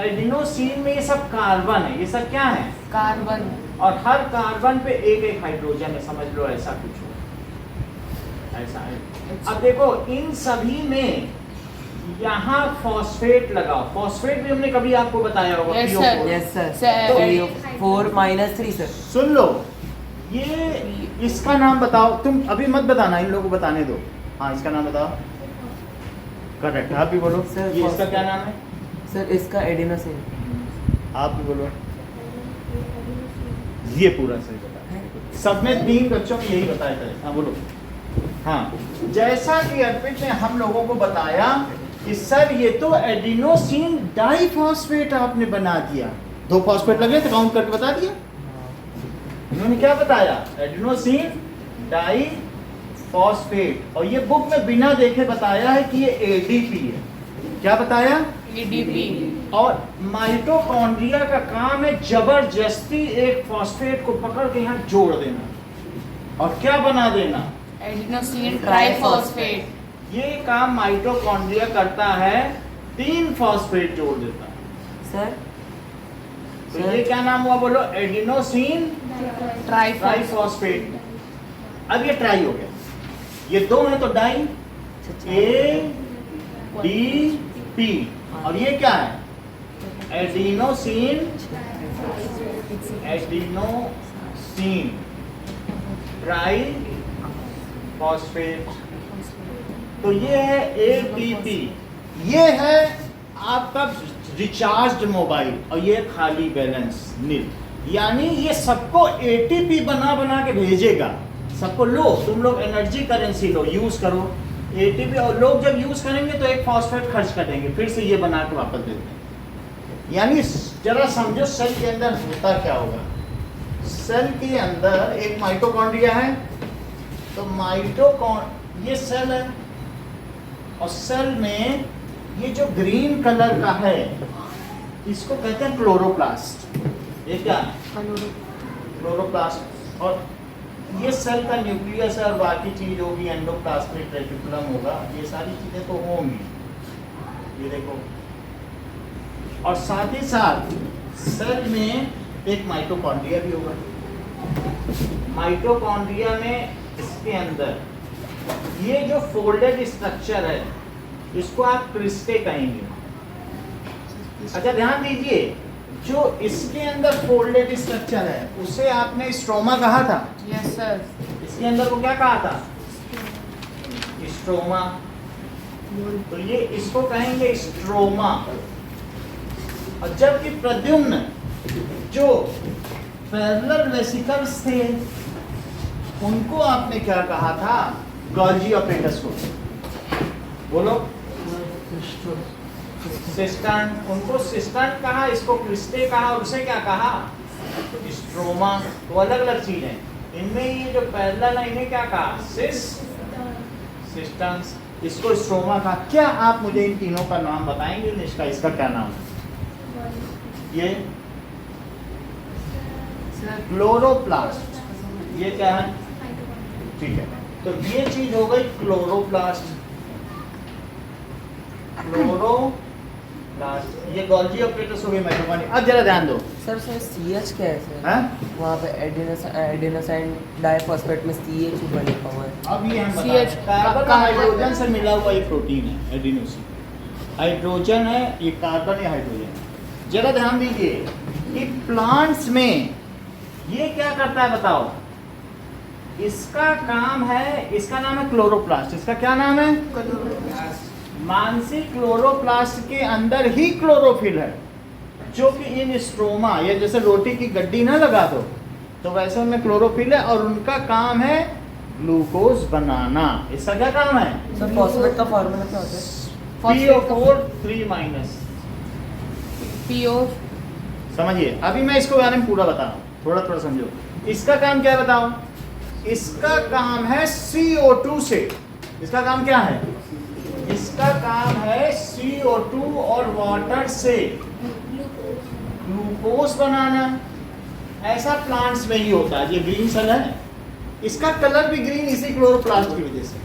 एडिनोसिन में ये सब कार्बन है, ये सब क्या है? कार्बन. और हर कार्बन पे एक एक हाइड्रोजन है, समझ लो ऐसा कुछ हो, ऐसा है. अब देखो इन सभी में यहाँ फॉस्फेट लगाओ. फॉस्फेट भी हमने कभी आपको बताया होगा. Yes, PO4. sir. Yes, sir. Sir. 4 minus 3, sir. सुन लो, ये इसका नाम बताओ. तुम अभी मत बताना, इन लोगों को बताने दो. हाँ इसका नाम बताओ. करेक्ट, आप भी बोलो. Sir, ये इसका क्या नाम है? Sir, इसका adenosine. आप भी बोलो. ये पूरा सही बताया. सब में 3 बच्चों में यही बताया था. हाँ बोलो. हाँ, जैसा कि अर्पित ने हम लोगों को बताया कि सर ये तो एडिनोसिन डाइफॉस्फेट आपने बना दिया. 2 फॉस्फेट लगे तो काउंट करके बता दिया. उन्होंने क्या बताया? Adenosine diphosphate. और ये बुक में बिना देखे बताया है कि ये एडीपी है. क्या बताया? एडीपी. और माइटोकॉन्ड्रिया का काम है जबरदस्ती एक फॉस्फेट को पकड़ के यहाँ जोड़ देना और क्या बना देना? Adenosine triphosphate. ये काम माइटोकॉन्ड्रिया करता है, 3 फॉस्फेट जोड़ देता है. Sir, तो ये क्या नाम हुआ बोलो? Adenosine triphosphate. ट्राइफॉस्फेट. अब ये ट्राई हो गया, ये 2 है तो डाई, ए डी पी. और ये क्या है? Adenosine triphosphate. तो ये है ATP. ये है आपका रिचार्ज्ड मोबाइल और ये खाली बैलेंस नील. यानी ये सबको ATP बना बना के भेजेगा. सबको लो, तुम लोग एनर्जी करेंसी लो, यूज करो ATP. और लोग जब यूज करेंगे तो एक फॉस्फेट खर्च कर देंगे, फिर से ये बना के वापस देते हैं. यानी जरा समझो सेल के अंदर होता क्या होगा. सेल के अंदर एक माइटोकॉन्ड्रिया है. तो ये सेल है और सेल में ये जो ग्रीन कलर का है इसको कहते हैं क्लोरोप्लास्ट. ये क्या है? क्लोरोप्लास्ट. और ये सेल का न्यूक्लियस है और बाकी चीज होगी, एंडोप्लाज्मिक रेटिकुलम होगा, ये सारी चीजें तो होंगी. ये देखो. और साथ ही साथ सेल में एक माइटोकॉन्ड्रिया भी होगा. माइटोकॉन्ड्रिया में इसके अंदर ये जो फोल्डेड स्ट्रक्चर है इसको आप क्रिस्टे कहेंगे. अच्छा ध्यान दीजिए, जो इसके अंदर फोल्डेड स्ट्रक्चर है उसे आपने स्ट्रोमा कहा था. Yes sir. इसके अंदर को क्या कहा था? स्ट्रोमा. तो ये इसको कहेंगे स्ट्रोमा. और जबकि प्रद्युम्न जो पैरेलल वेसिकल्स थे, उनको आपने क्या कहा था? गोल्जी ऑपरेटर्स को। बोलो। सिस्टन, उनको सिस्टन कहा, इसको क्रिस्टे कहा, और उसे क्या कहा? स्ट्रोमा। तो अलग अलग चीज है। इनमें ये जो पैरेलल है इन्हें क्या कहा? सिस्टन्स। इसको स्ट्रोमा कहा। क्या आप मुझे इन तीनों का नाम बताएंगे? इसका क्या नाम है? ये क्लोरोप्लास्ट। ये क्या है? ठीक है, तो ये चीज हो गई क्लोरोप्लास्ट। ये गोल्जी ऑपरेटर्स हो गए माइटोकॉन्ड्रिया। अब जरा ध्यान दो सर CH क्या है सर? हैं? वहाँ पे एडेनोसाइन डाइफॉस्फेट में CH ऊपर लिखा हुआ है। अब ये हम बता CH कार्बन हाइड्रोजन से मिला हुआ ये प्रोटीन है, एडिनोसिन। हाइड्रोजन है, ये कार्बन या हाइड्रोजन। जरा ध्यान दीजिए कि प्लांट्स में ये क्या करता है बताओ? इसका काम है, इसका नाम है क्लोरोप्लास्ट। इसका क्या नाम है? मानसी क्लोरोप्लास्ट के अंदर ही क्लोरोफिल है, जो कि इन स्ट्रोमा, ये जैसे रोटी की गड्डी ना लगा दो तो वैसे उनमें क्लोरोफिल है, और उनका काम है ग्लूकोज बनाना। इसका क्या काम है? सर फॉस्फेट का फॉर्मूला क्या होता है? PO4 3- PO। समझिए, अभी मैं इसको बारे में पूरा बता रहा हूँ, थोड़ा थोड़ा समझो। इसका काम क्या है बताओ? इसका काम है CO2 से। इसका काम क्या है? इसका काम है CO2 और वाटर से ग्लूकोज बनाना। ऐसा प्लांट्स में ही होता है। ये ग्रीन सेल है, इसका कलर भी ग्रीन इसी क्लोरोप्लास्ट की वजह से।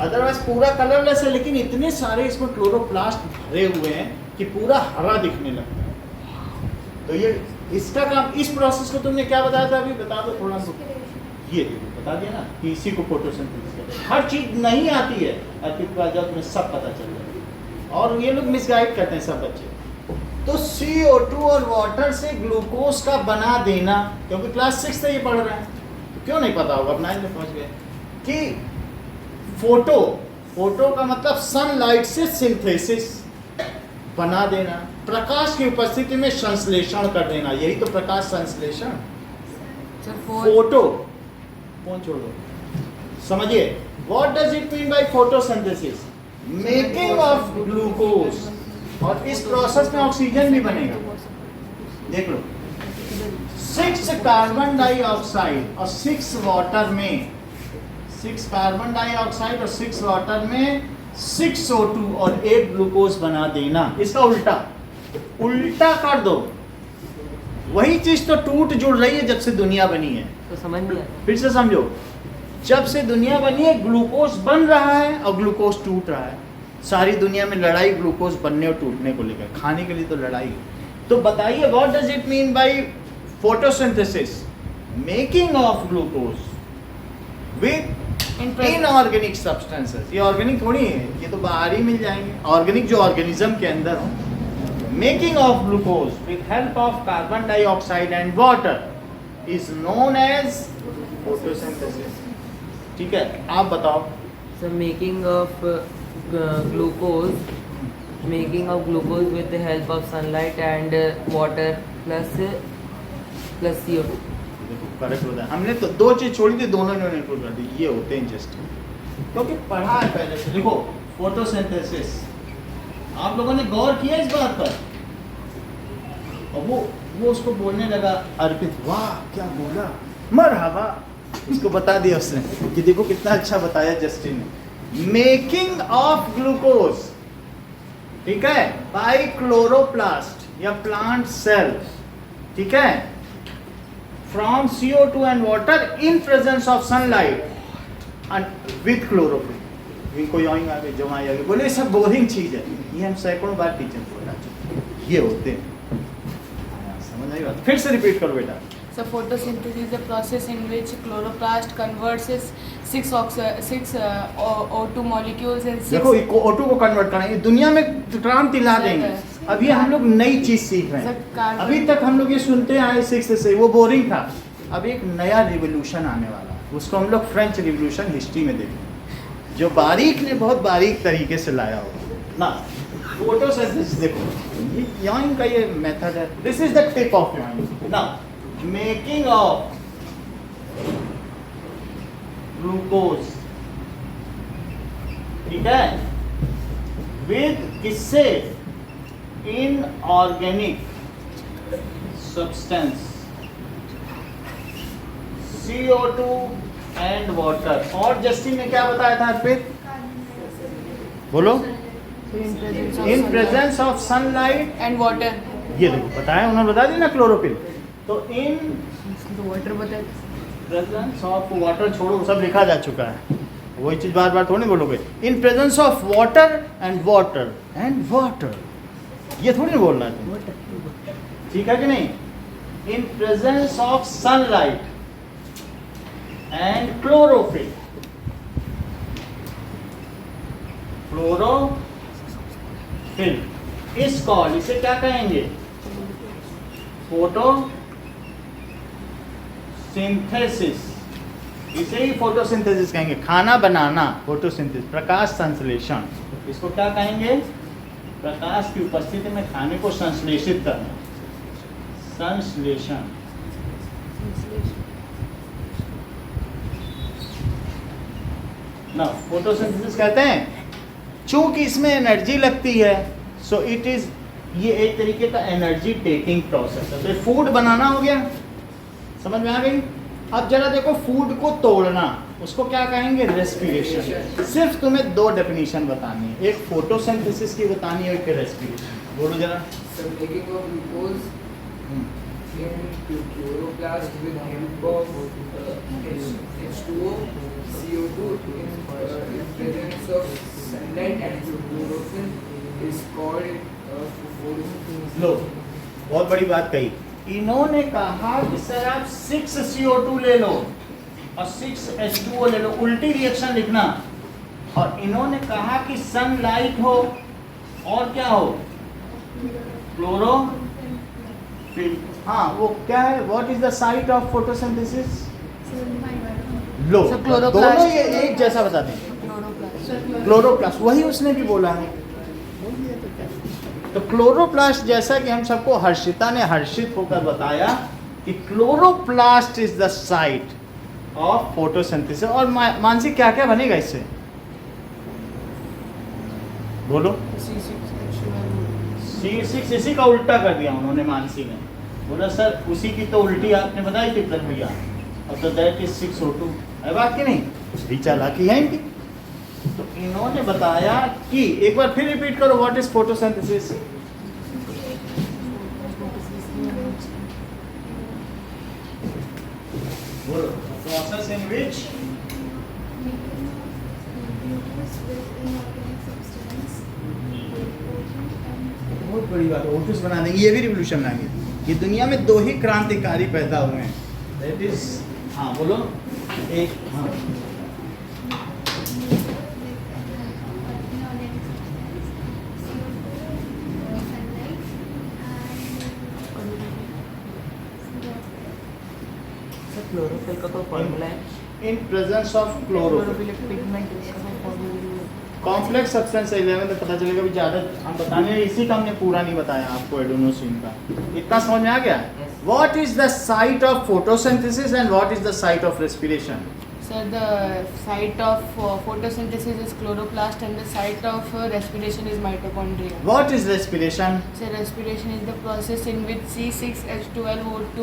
अदरवाइज पूरा कलरलेस है, लेकिन इतने सारे इसमें क्लोरोप्लास्ट भरे हुए हैं कि पूरा हरा दिखने लगता है। तो ये इसका काम, इस प्रोसेस को तुमने क्या बताया था? अभी बता दो थोड़ा सा। ये देखो बता दिया ना कि इसी को फोटोसिंथेसिस कहते हैं। हर चीज नहीं आती है, जब तुम्हें सब पता चल जाए। और ये लोग मिसगाइड करते हैं सब बच्चे। तो CO2 और वाटर से ग्लूकोज का बना देना, क्योंकि क्लास 6 से ये पढ़ रहे हैं, तो क्यों नहीं पता होगा? अब 9 में पहुंच गए कि फोटो का मतलब सनलाइट से सिंथेसिस बना देना, प्रकाश की उपस्थिति में संश्लेषण कर देना। यही तो प्रकाश संश्लेषण। फोटो कौन छोड़ो, समझिए। What does it mean by photosynthesis? Making of glucose. और इस प्रोसेस में ऑक्सीजन भी बनेगा। देख लो, 6 कार्बन डाइऑक्साइड और 6 वाटर में, 6 कार्बन डाइऑक्साइड और 6 वाटर में 6 O2 और 8 ग्लूकोज बना देना। इसका उल्टा कर दो। वही चीज तो टूट जुड़ रही है जब से दुनिया बनी है। तो समझ नहीं आया। फिर से समझो, जब से दुनिया बनी है ग्लूकोज बन रहा है और ग्लूकोज टूट रहा है। सारी दुनिया में लड़ाई ग्लूकोज बनने और टूटने को लेकर, खाने के लिए तो लड़ाई है। तो बताइए, what does it mean by photosynthesis? Making of glucose with inorganic substances. ये ऑर्गेनिक थोड़ी है, ये तो बाहर ही मिल जाएंगे। ऑर्गेनिक जो ऑर्गेनिज्म के अंदर हो। Making of glucose with help of carbon dioxide and water is known as photosynthesis. ठीक है, आप बताओ। Sir making of glucose with the help of sunlight and water plus CO2। देखो करेक्ट होता है। हमने तो 2 चीज छोड़ी थी, दोनों ने इंक्लूड कर दी। ये होते हैं जस्ट, क्योंकि पढ़ा है पहले से। देखो फोटोसिंथेसिस, आप लोगों ने गौर किया इस बात पर? और वो उसको बोलने लगा, अर्पित वाह क्या बोला, मरहबा। उसको बता दिया उसने कि देखो कितना अच्छा बताया जस्टिन ने। मेकिंग ऑफ ग्लूकोज, ठीक है, बाय क्लोरोप्लास्ट या प्लांट सेल, ठीक है, from CO2 and water in presence of sunlight and with chlorophyll. इनको यहीं आगे जमा आगे बोले सब बोरिंग चीज है, ये हम सैकड़ों बार टीचर को बता चुके। ये होते हैं, समझ आई बात? फिर से रिपीट करो बेटा। So photosynthesis is a process in which chloroplast converts its 6 O2 molecules and 6 देखो O2 को कन्वर्ट करना, ये दुनिया में क्रांति ला देंगे। अब ये हम लोग नई चीज सीख रहे हैं। अभी तक हम लोग ये सुनते आए 6 से, वो बोरिंग था। अब एक नया रिवोल्यूशन आने वाला है, उसको हम लोग फ्रेंच रिवोल्यूशन हिस्ट्री में देखेंगे, जो बारीक ने बहुत बारीक तरीके से लाया होगा ना। फोटोसिंथेसिस देखो, ये यहाँ का ये मेथड है। This is the tip of your ना। मेकिंग ऑफ ग्लूकोज, ठीक है, विद किससे, inorganic substance CO2 and water. और जस्टिन ने क्या बताया था अर्पित, बोलो, इन presence of sunlight and water, ये देखो बताया, उन्होंने बता दी ना क्लोरोफिल। तो इन वाटर बताया, प्रेजेंस ऑफ वाटर छोड़ो, सब लिखा जा चुका है, वही चीज बार बार थोड़ी बोलोगे। इन presence of water and water and water, ये थोड़ी बोलना है, ठीक है कि नहीं। इन presence of sunlight and chlorophyll, chlorophyll इस कॉल, इसे क्या कहेंगे, फोटो सिंथेसिस, इसे ही फोटोसिंथेसिस कहेंगे, खाना बनाना, फोटोसिंथेसिस, प्रकाश संश्लेषण, इसको क्या कहेंगे, प्रकाश की उपस्थिति में खाने को संश्लेषित करना, संश्लेषण। ना फोटोसिंथेसिस कहते हैं, चूंकि इसमें एनर्जी लगती है, सो इट इज, ये एक तरीके का एनर्जी टेकिंग प्रोसेस है। तो फूड बनाना हो गया, समझ में आ गई। अब जरा देखो, फूड को तोड़ना, उसको क्या कहेंगे, रेस्पिरेशन। सिर्फ तुम्हें दो डेफिनेशन बतानी है, एक फोटोसिंथेसिस की बतानी है, एक रेस्पिरेशन। बोलो जरा। Making of glucose in chloroplast with help of H2O, CO2 in presence of sunlight and chlorophyll is called photosynthesis. लो, बहुत बड़ी बात कही। इन्होंने कहा कि सर आप 6 CO2 ले लो और 6 H2O ले लो, उल्टी रिएक्शन लिखना। और इन्होंने कहा कि सनलाइट हो और क्या हो, क्लोरोफिल। हाँ, वो क्या है, what is the site of photosynthesis, low, So, chloroplast। दोनों ये एक जैसा बताते हैं, क्लोरोप्लास्ट, क्लोरोप्लास्ट, वही उसने भी बोला है। तो क्लोरोप्लास्ट, जैसा कि हम सबको हर्षिता ने हर्षित होकर बताया कि chloroplast is the site of photosynthesis. और मानसी क्या क्या बनेगा इससे, बोलो। C6, इसी का उल्टा कर दिया उन्होंने, मानसी ने बोला सर उसी की तो उल्टी आपने बताई थी प्रक्रिया, अब तो दैट इज 6O2 है, बात की नहीं, भी चालाकी है इनकी। तो इन्होंने बताया कि, एक बार फिर रिपीट करो, व्हाट इज फोटोसिंथेसिस। बोलो, प्रोसेस इन विच, बहुत बड़ी बात है, ओटस बना देंगे, ये भी रिवोल्यूशन लाएंगे। ये दुनिया में दो ही क्रांतिकारी पैदा हुए हैं, दैट इज, हाँ बोलो, एक, हाँ क्लोरोफिल का कोई फॉर्मूला है? इन presence of chlorophyll, complex substance 11 में पता चलेगा, भी ज़्यादा हम बताने, इसी का हमने पूरा नहीं बताया आपको, एडेनोसिन का। इतना समझ में आ गया। What is the site of photosynthesis and what is the site of respiration. So the site of photosynthesis is chloroplast and the site of respiration is mitochondria. What is respiration. So respiration is the process in which C6H12O2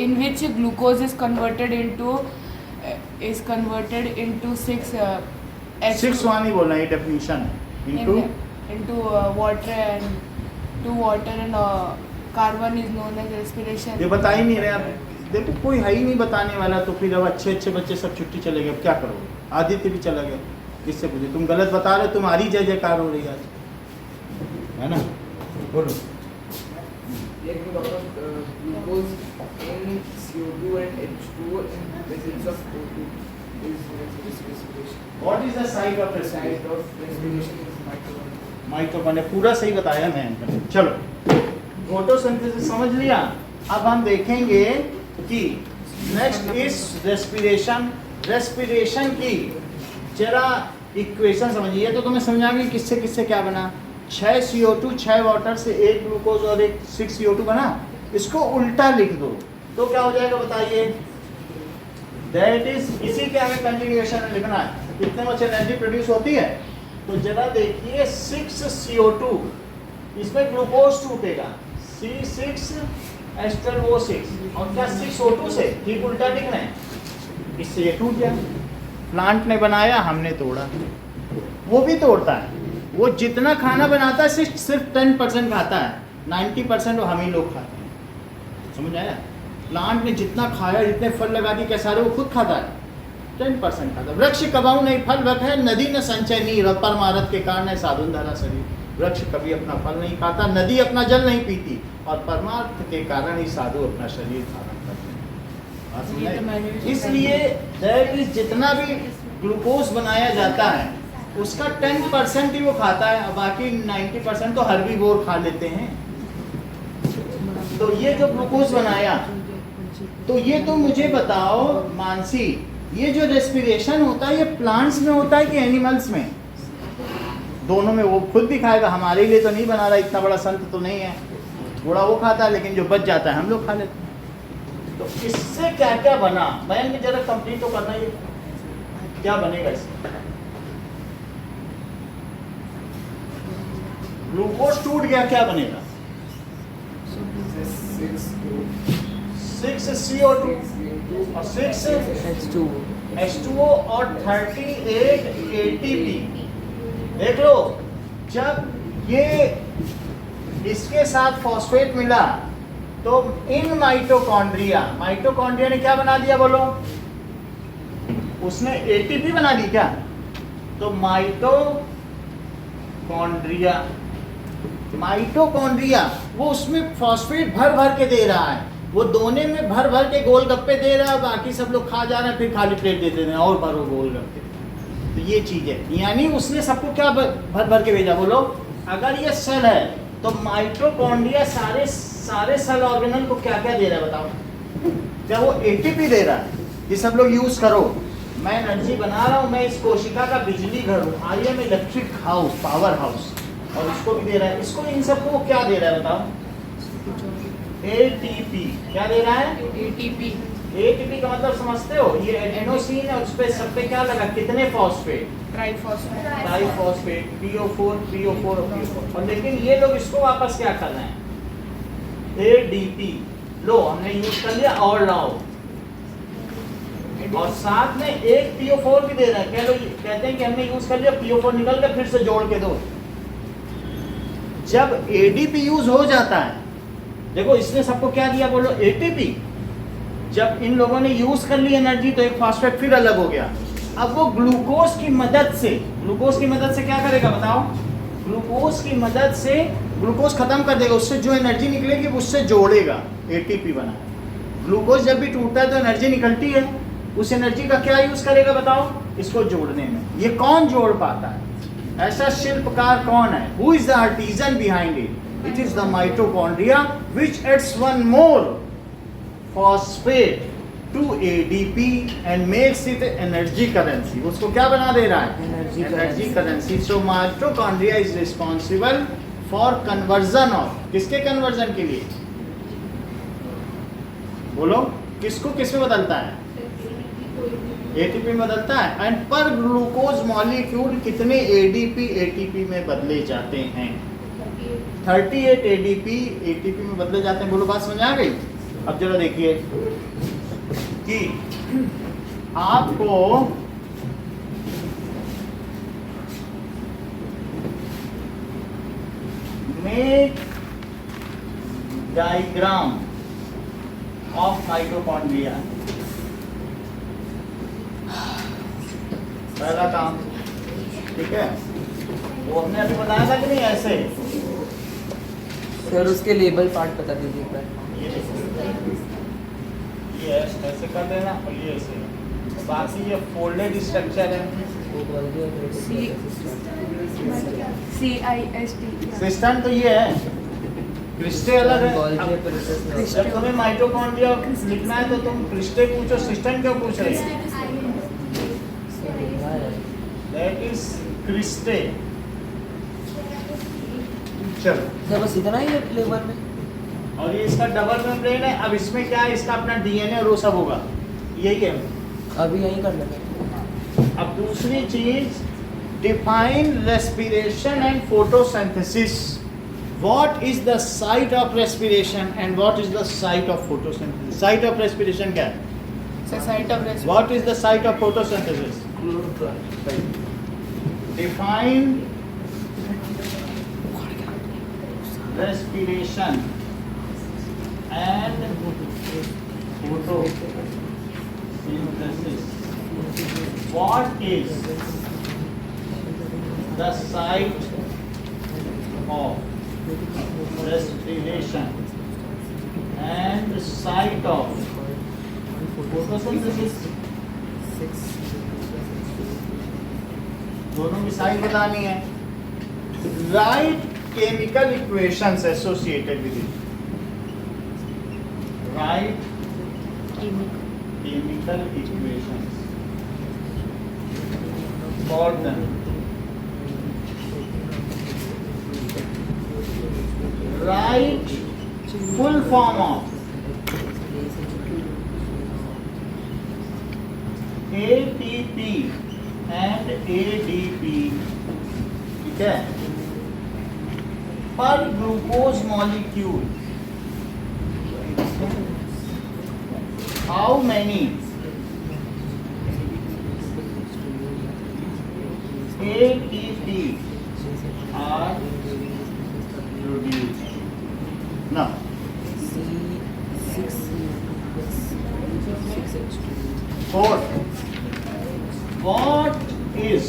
in which glucose is converted into 6 six one ही बोलना है, definition into into water and carbon is known as respiration. ये बता ही नहीं रहे आप, देखो कोई है ही नहीं बताने वाला, तो फिर अब अच्छे अच्छे बच्चे सब छुट्टी चले गए, अब क्या करोगे। आदित्य भी चला गया, किससे पूछे, तुम गलत बता रहे, तुम्हारी जय जयकार हो रही है, है ना, बोलो। Making of glucose in CO2 and H2O in presence of O2 is respiration. What is the site of Site respiration. of respiration is mitochondria. Mitochondria, पूरा सही बताया मैं। चलो, फोटोसिंथेसिस समझ लिया। अब हम देखेंगे कि नेक्स्ट इज रेस्पिरेशन। रेस्पिरेशन की जरा इक्वेशन समझिए, तो तुम्हें समझा कि किससे किससे क्या बना। 6 CO2 6 वाटर से 1 ग्लूकोज और 1 6 CO2 बना। इसको उल्टा लिख दो तो क्या हो जाएगा बताइए। दैट इज, इसी के आगे कंटिन्यूएशन में लिखना है कितने मच एनर्जी प्रोड्यूस होती है। तो जरा देखिए 6 CO2, इसमें ग्लूकोज टूटेगा C6H12O6 और क्या 6 O2 से ठीक उल्टा लिखना है, इससे ये टूट गया। प्लांट ने बनाया, हमने तोड़ा, वो भी तोड़ता है। वो जितना खाना बनाता है सिर्फ 10% खाता है, 90% वो हम ही लोग खाते हैं। समझ आया? प्लांट ने जितना खाया, जितने फल लगा दिए, क्या सारे वो खुद खाता है, 10% खाता है। वृक्ष कबाऊ नहीं फल वक है, नदी न संचय नीर, परमारथ के कारण है साधुन धरा शरीर। वृक्ष कभी अपना फल नहीं खाता, नदी अपना जल नहीं पीती, और परमार्थ के कारण ही साधु अपना शरीर धारण करते हैं। बात समझ आई? इसलिए दैट इज, जितना भी ग्लूकोज बनाया जाता है उसका 10% ही वो खाता है, और बाकी 90% तो हर्बीवोर खा लेते हैं। तो ये जो ग्लूकोज बनाया, तो ये तो मुझे बताओ मानसी, ये जो रेस्पिरेशन होता है ये प्लांट्स में होता है कि एनिमल्स में? दोनों में। वो खुद भी खाएगा, हमारे लिए तो नहीं बना रहा, इतना बड़ा संत तो नहीं है, थोड़ा वो खाता है, लेकिन जो बच जाता है हम लोग खा लेते हैं। तो इससे क्या क्या बना, मैंने जरा कंप्लीट तो करना ही, क्या बनेगा इससे। ग्लूकोज टूट गया, क्या बनेगा? 6 CO2 और 6 H2O और 38 ATP। देख लो, जब ये इसके साथ फॉस्फेट मिला तो इन माइटोकॉन्ड्रिया ने क्या बना दिया बोलो? उसने ATP बना दी क्या? तो माइटोकॉन्ड्रिया वो उसमें फॉस्फेट भर भर के दे रहा है, वो दोने में भर भर के गोलगप्पे दे रहा है, बाकी सब लोग खा जा रहे हैं, फिर खाली प्लेट दे देते हैं और भरो गोलगप्पे। तो ये चीज है, यानी उसने सबको क्या भर भर के भेजा बोलो? अगर ये सेल है तो माइटोकॉन्ड्रिया सारे सेल ऑर्गेनल को क्या क्या दे रहा है बताओ? क्या वो ATP दे रहा है ये सब लोग यूज करो, मैं एनर्जी बना रहा हूँ, मैं इस कोशिका का बिजली घर हूँ, I am electric house, power house, और इसको भी दे रहा है। इसको इन सबको क्या दे रहा है बताओ? ATP। क्या दे रहा है? ATP का मतलब समझते हो? ये एडेनोसिन है, उस पे सब पे क्या लगा, कितने फॉस्फेट? ट्राइफॉस्फेट, PO4 और लेकिन ये लोग इसको वापस क्या कर रहे हैं? ADP। लो हमने यूज कर लिया, और लाओ, और साथ में एक PO4 भी दे रहे हैं। कहते हैं कि हमने यूज कर लिया, PO4 निकल के फिर से जोड़ के दो। जब ADP यूज हो जाता है, देखो इसने सबको क्या दिया बोलो? ATP। जब इन लोगों ने यूज कर ली एनर्जी तो एक फॉस्फेट फिर अलग हो गया। अब वो ग्लूकोज की मदद से क्या करेगा बताओ? ग्लूकोज की मदद से ग्लूकोज खत्म कर देगा, उससे जो एनर्जी निकलेगी उससे जोड़ेगा, ATP बना। ग्लूकोज जब भी टूटता है तो एनर्जी निकलती है, उस एनर्जी का क्या यूज करेगा बताओ? इसको जोड़ने में। ये कौन जोड़ पाता है? ऐसा शिल्पकार कौन है? Who is the artisan behind it? It is the mitochondria which adds one more phosphate to ADP and makes it energy currency. उसको क्या बना दे रहा है? Energy currency. So mitochondria is responsible for conversion of, किसके कन्वर्जन के लिए बोलो? किसको किस में बदलता है? ATP में बदलता है। एंड पर ग्लूकोज मॉलिक्यूल कितने ATP में बदले जाते हैं? 38 ATP में बदले जाते हैं। बोलो बात समझ आ गई? अब जरा देखिए कि आपको मेक डायग्राम ऑफ माइटोकॉन्ड्रिया, पहला काम, ठीक है? वो हमने अभी बताया था कि नहीं? ऐसे सर उसके लेबल पार्ट बता दीजिए एक बार। ये ऐसे कर देना, और ये ऐसे, बाकी ये फोल्डेड स्ट्रक्चर है। CIST। सिस्टम तो ये है, क्रिस्टे अलग है। जब तुम्हें माइटोकॉन्ड्रिया लिखना है तो तुम क्रिस्टे पूछो, सिस्टम क्यों पूछ रहे हो? That is cristae. चलो सर बस इतना ही है लेबल में? और ये इसका डबल मेम्ब्रेन है। अब इसमें क्या है, इसका अपना डीएनए और वो सब होगा, यही है। अभी यही कर लेंगे। अब दूसरी चीज, define respiration and photosynthesis. What is the site of respiration and what is the site of photosynthesis? Site of respiration क्या है? Site of respiration. What is the site of photosynthesis? Define respiration and photosynthesis. What is the site of respiration and site of photosynthesis? दोनों की साइट बतानी है। Right chemical equations associated with it. Write chemical equations for them. Write full form of ATP and ADP. ठीक है? Per glucose molecule, how many ATP are produced? Now, fourth, what is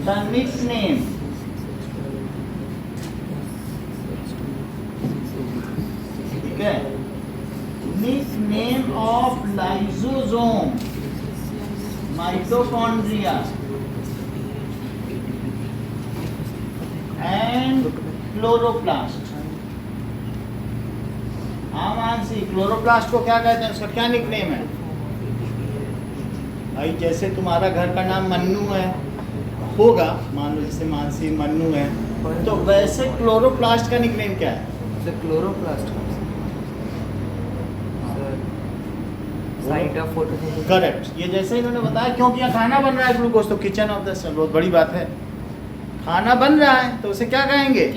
the nickname nickname of lysosome, mitochondria and chloroplast? हाँ मानसी, क्लोरोप्लास्ट को क्या कहते हैं, उसका क्या निकनेम है? भाई जैसे तुम्हारा घर का नाम मन्नू है, होगा मान लो, जैसे मानसी मन्नू है, तो वैसे क्लोरोप्लास्ट का निकनेम क्या है? Chloroplast site of photosynthesis. Correct. ये जैसे इन्होंने बताया, क्योंकि यहाँ खाना बन रहा है ग्लूकोज, तो किचन ऑफ द सेल, बहुत बड़ी बात है। खाना बन रहा है तो उसे क्या कहेंगे? ये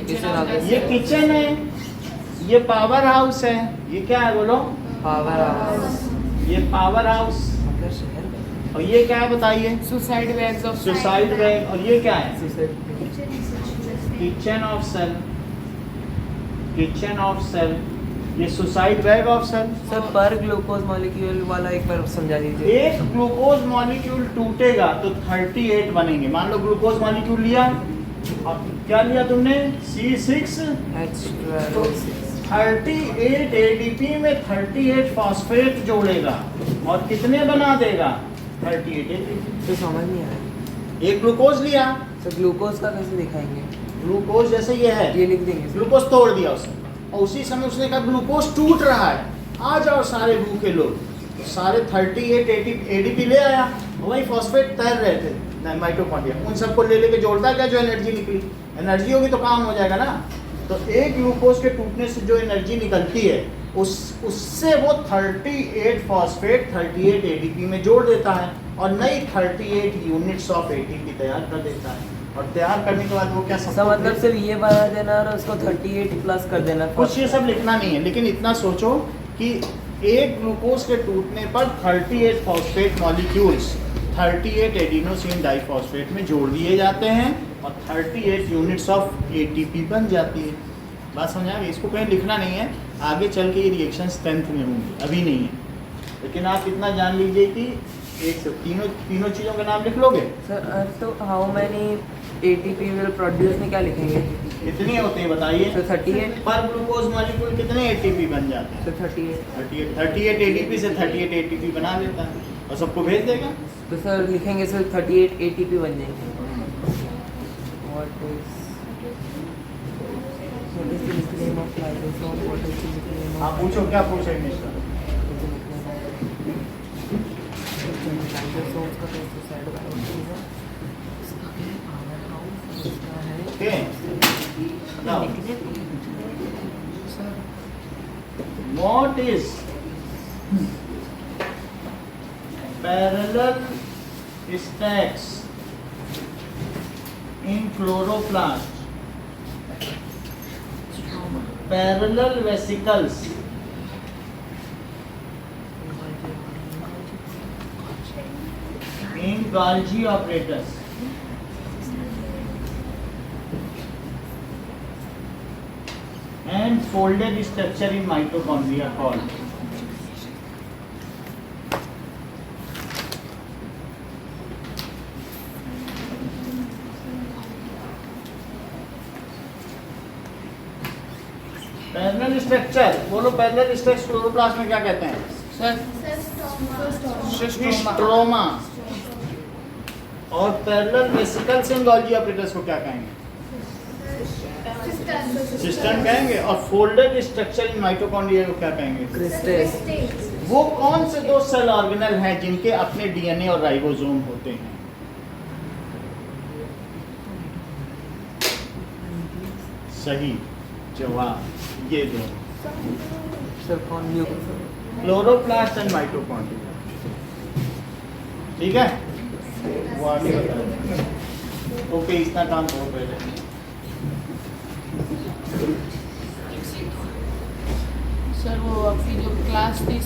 किचन है, ये पावर हाउस है, ये क्या है बोलो? Power house. ये पावर हाउस, और ये क्या है बताइए? सुसाइड वैग्स ऑफ सुसाइड वैग। और ये क्या है? Kitchen of cell. Kitchen of cell, ये suicide bag of cell. Sir पर ग्लूकोज मॉलिक्यूल वाला एक बार समझा दीजिए। एक ग्लूकोज मॉलिक्यूल टूटेगा तो 38 बनेंगे। मान लो ग्लूकोज मॉलिक्यूल लिया, अब क्या लिया तुमने? C6H12। 38 एडीपी में 38 फॉस्फेट जोड़ेगा और कितने बना देगा? 38 एडीपी। तो समझ नहीं आया। एक ग्लूकोज लिया, तो ग्लूकोज का कैसे दिखाएंगे? ग्लूकोज जैसे ये है, ये लिख देंगे। ग्लूकोज तोड़ दिया उसने, और उसी समय उसने कहा ग्लूकोज टूट रहा है, आ जाओ सारे भूखे लोग, तो सारे 38 एडीपी ले आया, वही फॉस्फेट तैर रहे थे माइटोकॉन्ड्रिया, उन सबको ले लेके जोड़ता क्या, जो एनर्जी निकली, एनर्जी होगी तो काम हो जाएगा ना। तो एक ग्लूकोज के टूटने से जो एनर्जी निकलती है उससे वो 38 फॉस्फेट 38 एडीपी में जोड़ देता है और नई 38 यूनिट्स ऑफ एटीपी तैयार कर देता है। और तैयार करने के बाद वो क्या मतलब सिर्फ ये बना देना और उसको 38 प्लस कर देना, कुछ ये सब लिखना नहीं है, लेकिन इतना सोचो कि एक ग्लूकोज के टूटने पर 38 फॉस्फेट मॉलिक्यूल्स 38 एडिनोसिन डाइफॉस्फेट में जोड़ दिए जाते हैं और 38 यूनिट्स ऑफ एटीपी बन जाती है। बात समझ आ गई? इसको कहीं लिखना नहीं है, आगे चल के ये रिएक्शन 10th में होंगी, अभी नहीं है। लेकिन आप इतना जान लीजिए कि एक से तीनों चीज़ों का नाम लिख लोगे। सर तो how many ATP will produce में क्या लिखेंगे? कितने होते हैं बताइए? तो 38 पर ग्लूकोज मॉलिक्यूल कितने एटीपी बन जाते हैं? तो 38 एटीपी से 38 एटीपी बना देता है और सबको भेज देगा। तो सर लिखेंगे सर 38 एटीपी बन जाएंगे। What is the nickname of lysosome? What is the nickname of? आप पूछो, क्या पूछेंगे मिस्टर? Lysosomes का कैसे साइड बाय है? इसका क्या है? पावर हाउस इसका है। Okay, now sir What is parallel stacks in chloroplast? Parallel vesicles in Golgi apparatus. And folded structure in mitochondria called. Parallel structure बोलो, पैरेलल स्ट्रक्चर क्लोरोप्लास्ट में क्या कहते हैं? Sir stroma. और पैरेलल वेसिकल्स इन गोल्गी apparatus को क्या कहेंगे? सिस्टम कहेंगे। और फोल्डेड स्ट्रक्चर इन माइटोकॉन्ड्रिया को क्या कहेंगे? क्रिस्टल्स। वो कौन से दो सेल ऑर्गेनल हैं जिनके अपने डीएनए और राइबोसोम होते हैं? सही जवाब ये दो, सर कौन क्लोरोप्लास्ट एंड माइटोकॉन्ड्रिया। ठीक है, वो आगे बताएं। ओके, इतना काम करो पहले। सर वो आपकी जो क्लास थी